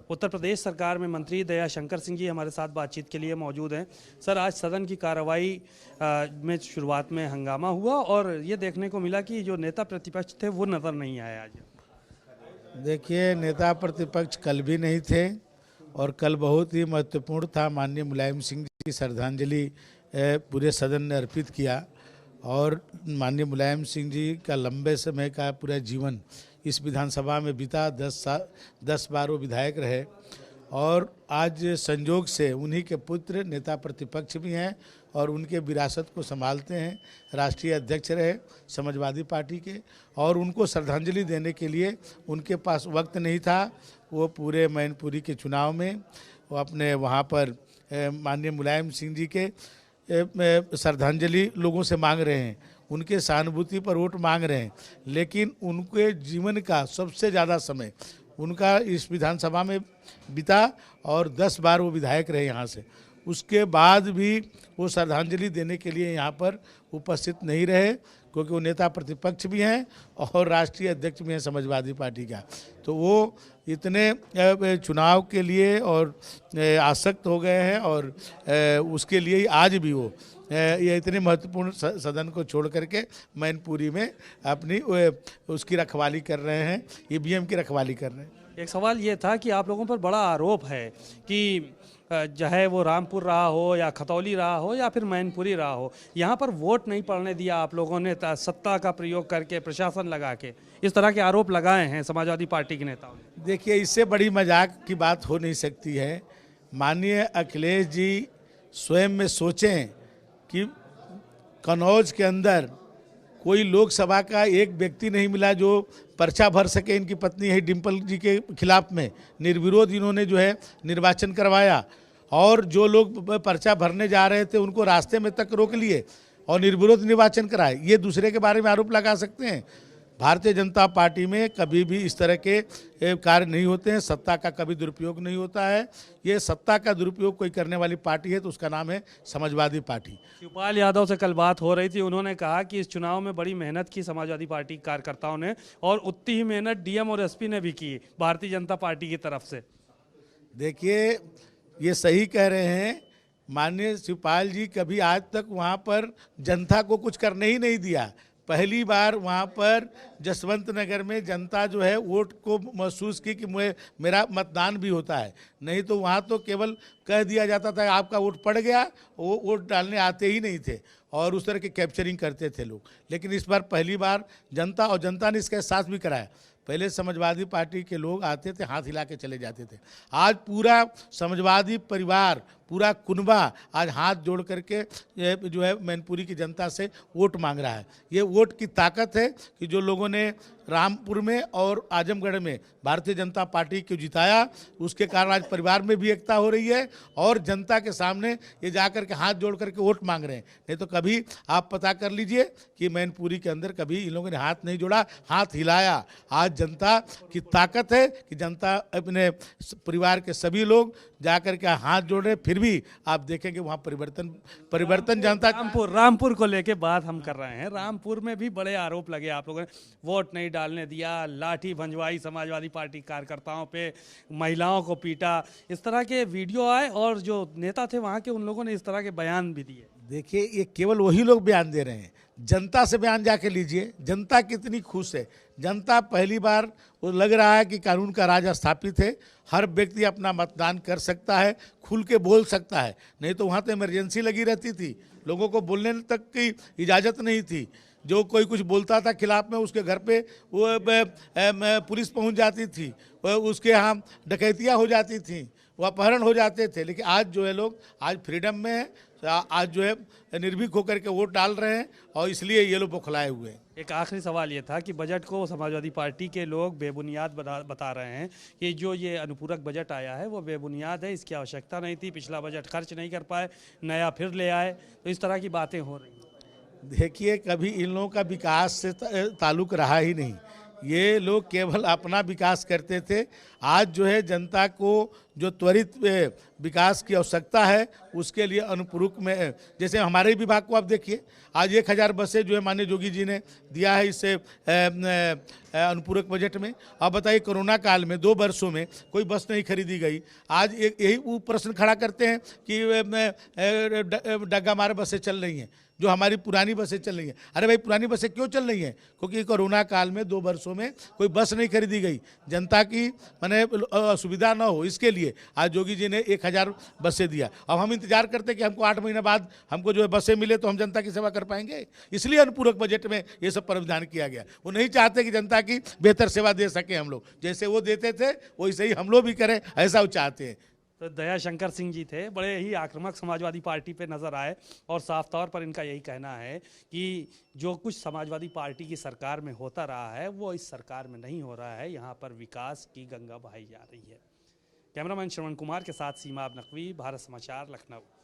उत्तर प्रदेश सरकार में मंत्री दयाशंकर सिंह जी हमारे साथ बातचीत के लिए मौजूद हैं। सर, आज सदन की कार्रवाई में शुरुआत में हंगामा हुआ और ये देखने को मिला कि जो नेता प्रतिपक्ष थे वो नज़र नहीं आए आज। देखिए, नेता प्रतिपक्ष कल भी नहीं थे और कल बहुत ही महत्वपूर्ण था। माननीय मुलायम सिंह जी की श्रद्धांजलि पूरे सदन ने अर्पित किया और माननीय मुलायम सिंह जी का लंबे समय का पूरा जीवन इस विधानसभा में बीता। 10 बार वो विधायक रहे और आज संयोग से उन्हीं के पुत्र नेता प्रतिपक्ष भी हैं और उनके विरासत को संभालते हैं। राष्ट्रीय अध्यक्ष रहे समाजवादी पार्टी के और उनको श्रद्धांजलि देने के लिए उनके पास वक्त नहीं था। वो पूरे मैनपुरी के चुनाव में वो अपने वहाँ पर माननीय मुलायम सिंह जी के श्रद्धांजलि लोगों से मांग रहे हैं, उनके सहानुभूति पर वोट मांग रहे हैं। लेकिन उनके जीवन का सबसे ज़्यादा समय उनका इस विधानसभा में बीता और 10 बार वो विधायक रहे यहाँ से। उसके बाद भी वो श्रद्धांजलि देने के लिए यहाँ पर उपस्थित नहीं रहे क्योंकि वो नेता प्रतिपक्ष भी हैं और राष्ट्रीय अध्यक्ष भी हैं समाजवादी पार्टी का। तो वो इतने चुनाव के लिए और आसक्त हो गए हैं और उसके लिए ही आज भी वो ये इतने महत्वपूर्ण सदन को छोड़ करके मैनपुरी में अपनी उसकी रखवाली कर रहे हैं, ईवीएम की रखवाली कर रहे हैं। एक सवाल ये था कि आप लोगों पर बड़ा आरोप है कि चाहे वो रामपुर रहा हो या खतौली रहा हो या फिर मैनपुरी रहा हो, यहाँ पर वोट नहीं पड़ने दिया आप लोगों ने सत्ता का प्रयोग करके, प्रशासन लगा के। इस तरह के आरोप लगाए हैं समाजवादी पार्टी के नेताओं ने। देखिए, इससे बड़ी मजाक की बात हो नहीं सकती है। माननीय अखिलेश जी स्वयं में सोचें कि कन्नौज के अंदर कोई लोकसभा का एक व्यक्ति नहीं मिला जो पर्चा भर सके। इनकी पत्नी है डिम्पल जी के खिलाफ में निर्विरोध इन्होंने जो है निर्वाचन करवाया और जो लोग पर्चा भरने जा रहे थे उनको रास्ते में तक रोक लिए और निर्विरोध निर्वाचन कराए। ये दूसरे के बारे में आरोप लगा सकते हैं। भारतीय जनता पार्टी में कभी भी इस तरह के कार्य नहीं होते हैं। सत्ता का कभी दुरुपयोग नहीं होता है। ये सत्ता का दुरुपयोग कोई करने वाली पार्टी है तो उसका नाम है समाजवादी पार्टी। शिवपाल यादव से कल बात हो रही थी, उन्होंने कहा कि इस चुनाव में बड़ी मेहनत की समाजवादी पार्टी कार्यकर्ताओं ने और उतनी ही मेहनत डीएम और एसपी ने भी की भारतीय जनता पार्टी की तरफ से। देखिए, ये सही कह रहे हैं। माननीय शिवपाल जी कभी आज तक वहाँ पर जनता को कुछ करने ही नहीं दिया। पहली बार वहाँ पर जसवंत नगर में जनता जो है वोट को महसूस की कि मेरा मतदान भी होता है। नहीं तो वहाँ तो केवल कह दिया जाता था आपका वोट पड़ गया, वो वोट डालने आते ही नहीं थे और उस तरह की कैप्चरिंग करते थे लोग। लेकिन इस बार पहली बार जनता ने इसका एहसास भी कराया। पहले समाजवादी पार्टी के लोग आते थे, हाथ हिला के चले जाते थे। आज पूरा समाजवादी परिवार, पूरा कुनबा आज हाथ जोड़ करके जो है मैनपुरी की जनता से वोट मांग रहा है। ये वोट की ताकत है कि जो लोगों ने रामपुर में और आजमगढ़ में भारतीय जनता पार्टी को जिताया, उसके कारण आज परिवार में भी एकता हो रही है और जनता के सामने ये जाकर के हाथ जोड़ करके वोट मांग रहे हैं। नहीं तो कभी आप पता कर लीजिए कि मैनपुरी के अंदर कभी इन लोगों ने हाथ नहीं जोड़ा, हाथ हिलाया। आज जनता की ताकत है कि जनता अपने परिवार के सभी लोग जाकर के हाथ जोड़ रहे। फिर भी आप देखेंगे वहाँ परिवर्तन जनता। रामपुर को लेके बात हम कर रहे हैं। रामपुर में भी बड़े आरोप लगे आप लोगों ने, वोट नहीं डालने दिया, लाठी भंजवाई समाजवादी पार्टी कार्यकर्ताओं पे, महिलाओं को पीटा, इस तरह के वीडियो आए और जो नेता थे वहाँ के उन लोगों ने इस तरह के बयान भी दिए। देखिए, ये केवल वही लोग बयान दे रहे हैं। जनता से बयान जाके लीजिए, जनता कितनी खुश है। जनता पहली बार वो लग रहा है कि कानून का राज स्थापित है। हर व्यक्ति अपना मतदान कर सकता है, खुल के बोल सकता है। नहीं तो वहाँ तो इमरजेंसी लगी रहती थी, लोगों को बोलने तक की इजाज़त नहीं थी। जो कोई कुछ बोलता था खिलाफ में उसके घर पे वो पुलिस पहुंच जाती थी, उसके यहाँ डकैतियाँ हो जाती थी, वो अपहरण हो जाते थे। लेकिन आज जो है लोग आज फ्रीडम में है, आज जो है निर्भीक होकर के वोट डाल रहे हैं और इसलिए ये लोग बौखलाए हुए हैं। एक आखिरी सवाल ये था कि बजट को समाजवादी पार्टी के लोग बेबुनियाद बता रहे हैं कि जो ये अनुपूरक बजट आया है वो बेबुनियाद है, इसकी आवश्यकता नहीं थी, पिछला बजट खर्च नहीं कर पाए, नया फिर ले आए, तो इस तरह की बातें हो रही हैं। देखिए, कभी इन लोगों का विकास से ताल्लुक रहा ही नहीं। ये लोग केवल अपना विकास करते थे। आज जो है जनता को जो त्वरित विकास की आवश्यकता है उसके लिए अनुपूरक में, जैसे हमारे विभाग को आप देखिए, आज 1000 बसें जो है माननीय योगी जी ने दिया है इससे अनुपूरक बजट में। अब बताइए कोरोना काल में 2 वर्षों में कोई बस नहीं खरीदी गई। आज यही वो प्रश्न खड़ा करते हैं कि डग्गा मार बसें चल रही हैं, जो हमारी पुरानी बसें चल रही हैं। अरे भाई पुरानी बसें क्यों चल रही हैं? क्योंकि कोरोना काल में 2 वर्षों में कोई बस नहीं खरीदी गई, जनता की माने असुविधा ना हो इसके लिए आज योगी जी ने 1000 बसें दिया। अब हम इंतजार करते हैं कि हमको 8 महीने बाद हमको जो है बसें मिले तो हम जनता की सेवा कर पाएंगे, इसलिए अनुपूरक बजट में ये सब प्रावधान किया गया। वो नहीं चाहते कि जनता की बेहतर सेवा दे सके हम लोग, जैसे वो देते थे वैसे ही हम लोग भी करें, ऐसा वो चाहते हैं। तो दयाशंकर सिंह जी थे, बड़े ही आक्रामक समाजवादी पार्टी पे नजर आए और साफ तौर पर इनका यही कहना है कि जो कुछ समाजवादी पार्टी की सरकार में होता रहा है वो इस सरकार में नहीं हो रहा है, यहाँ पर विकास की गंगा बहाई जा रही है। कैमरामैन श्रवण कुमार के साथ सीमा नकवी, भारत समाचार, लखनऊ।